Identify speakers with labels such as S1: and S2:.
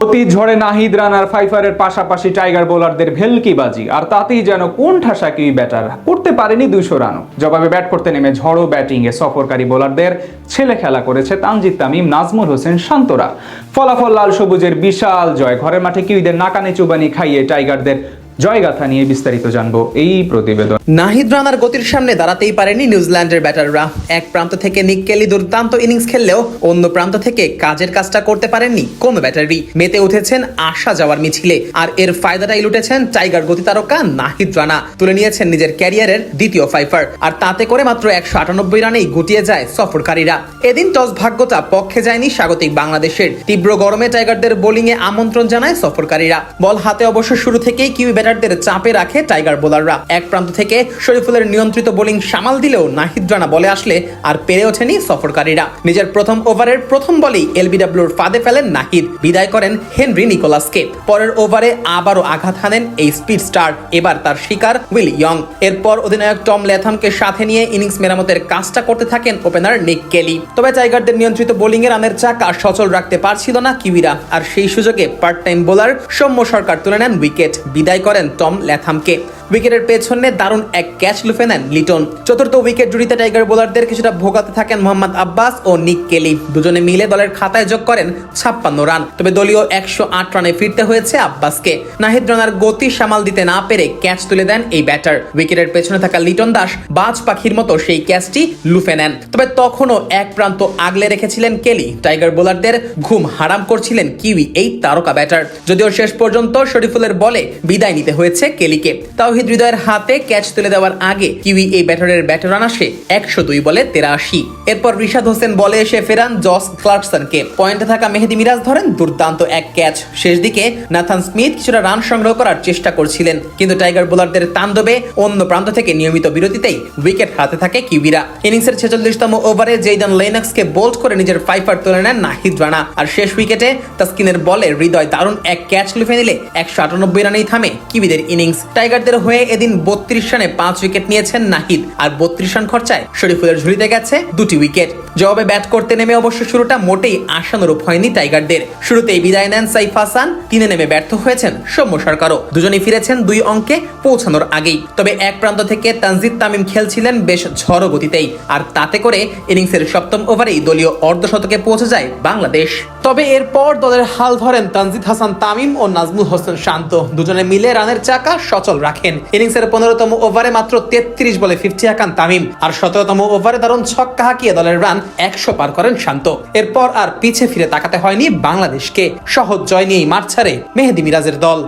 S1: অতি ঝড়ে নাহিদ রানার ফাইফারের পাশাপাশি টাইগার বোলারদের ভেলকিবাজি, আর তাতেই যেন কোন ঠাসা কি ব্যাটার করতে পারেনি 200 রানও। জবাবে ব্যাট করতে নেমে ঝড়ো ব্যাটিংয়ে সফরকারী বোলারদের ছেলে খেলা করেছে তানজিদ তামিম, নাজমুল হোসেন শান্তরা। ফলাফল লাল সবুজের বিশাল জয়। ঘরের মাঠে কিউইদের নাকানি চুবানি খাইয়ে টাইগারদের জয়গাথা নিয়ে বিস্তারিত জানবো এই প্রতিবেদন।
S2: নাহিদ রানার গতির সামনে দাঁড়াতেই পারেনি নিউজিল্যান্ডের ব্যাটাররা। এক প্রান্ত থেকে নিক কেলি দুর্দান্ত ইনিংস খেললেও অন্য প্রান্ত থেকে কাজের কাজটা করতে পারেননি কোনো ব্যাটারই। মেতে উঠেছেন আসা যাওয়ার মিছিলে, আর এর ফায়দাটাই লুটেছেন টাইগার গতি তারকা নাহিদ রানা। তুলে নিয়েছেন নিজের ক্যারিয়ারের দ্বিতীয় ফাইফার, আর তাতে করে মাত্র 198 রানেই গুটিয়ে যায় সফরকারীরা। এদিন টস ভাগ্যটা পক্ষে যায়নি স্বাগতিক বাংলাদেশের। তীব্র গরমে টাইগারদের বোলিংয়ে আমন্ত্রণ জানায় সফরকারীরা। বল হাতে অবশ্য শুরু থেকেই কিউই ব্যাটারদের চাপে রাখে টাইগার বোলাররা। এক প্রান্ত থেকে শরীফুলের নিয়ন্ত্রিত বোলিং সামাল দিলেও নাহিদ রানা বলে আসলে আর পেরে ওঠেনি সফরকারীরা। নিজের প্রথম ওভারের প্রথম বলেই এলবিডব্লিউর ফাঁদে ফেলেন নাহিদ, বিদায় করেন হেনরি নিকোলাসকে। পরের ওভারে আবারও আঘাত হানেন এই স্পিড স্টার, এবার তার শিকার উইল ইয়ং। এরপর অধিনায়ক টম ল্যাথামকে সাথে নিয়ে ইনিংস মেরামতের কাজটা করতে থাকেন ওপেনার নিক কেলি। তবে টাইগারদের নিয়ন্ত্রিত বোলিং এ রানের চাকা সচল রাখতে পারছিল না কিউইরা, আর সেই সুযোগে পার্ট টাইম বোলার সৌম্য সরকার তুলে নেন উইকেট, বিদায় করেন টম ল্যাথামকে। উইকেটের পেছনে দারুণ এক ক্যাচ লুফে নেন লিটন। চতুর্থ উইকেট জুড়িতে টাইগার বোলারদের কিছুটা ভোগাতে থাকেন মোহাম্মদ আব্বাস ও নিক কেলি। দুজনে মিলে দলের খাতায় যোগ করেন 56 রান। তবে দলীয় 108 রানে ফিরতে হয়েছে আব্বাসকে। নাহিদ রানার গতি সামাল দিতে না পেরে ক্যাচ তুলে দেন এই ব্যাটার। উইকেটের পেছনে থাকা লিটন দাস বাজ পাখির মতো সেই ক্যাচটি লুফে নেন। তবে তখনও এক প্রান্ত আগলে রেখেছিলেন কেলি। টাইগার বোলারদের ঘুম হারাম করছিলেন কিউই এই তারকা ব্যাটার। যদিও শেষ পর্যন্ত শরীফুলের বলে বিদায় নিতে হয়েছে কেলিকে। তাওহিদ হৃদয়ের হাতে ক্যাচ তুলে দেওয়ার আগে কিউই এই ব্যাটারের ব্যাটে রান আসে 102 বলে 83। এরপর রিশাদ হোসেন বলে এসে ফেরান জস ক্লার্কসনকে। পয়েন্টে থাকা মেহেদি মিরাজ ধরেন দুর্দান্ত এক ক্যাচ। শেষ দিকে নাথান স্মিথ কিছুটা রান সংগ্রহ করার চেষ্টা করছিলেন, কিন্তু টাইগার বোলারদের তাণ্ডবে অন্য প্রান্ত থেকে নিয়মিত বিরতিতেই উইকেট হাতে থাকে কিউইরা। ইনিংসের 46তম ওভারে জেইডন লেনক্সকে বোল্ড করে নিজের ফাইফার তুলে নেন নাহিদ রানা। আর শেষ উইকেটে তাসকিনের বলে হৃদয় দারুণ এক ক্যাচ লুফে নিলে 198 রানেই থামে কিউইদের ইনিংস। টাইগারদের হয়ে এদিন 32 রানে 5 উইকেট নিয়েছেন নাহিদ, আর 32 রান খরচায় শরীফুলের ঝুলিতে গেছে 2টি উইকেট। জবাবে ব্যাট করতে নেমে অবশ্য শুরুটা মোটেই আশানুরূপ হয়নি টাইগারদের। শুরুতেই বিদায় নেন সাইফ হাসান, 3-এ নেমে ব্যর্থ হয়েছেন সৌম্য সরকারও। দুজনেই ফিরেছেন 2 অঙ্কে পৌঁছানোর আগেই। তবে এক প্রান্ত থেকে তানজিদ তামিম খেলছিলেন বেশ ঝড়ো গতিতেই, আর তাতে করে ইনিংসের 7ম ওভারেই দলীয় অর্ধশতকে পৌঁছে যায় বাংলাদেশ। তবে এরপর দলের হাল ধরেন তানজিদ হাসান তামিম ও নাজমুল হোসেন শান্ত। দুজনে মিলে রানের চাকা সচল রাখেন। ইনিংসের 15তম ওভারে মাত্র 33 বলে 50 হাঁকান তামিম, আর 17তম ওভারে দারুণ ছক্কা হাঁকিয়ে দলের রান 100 পার করেন শান্ত। এরপর আর পিছে ফিরে তাকাতে হয়নি বাংলাদেশকে। সহজ জয় নিয়েই মাঠ ছাড়ে মেহেদি মিরাজের দল।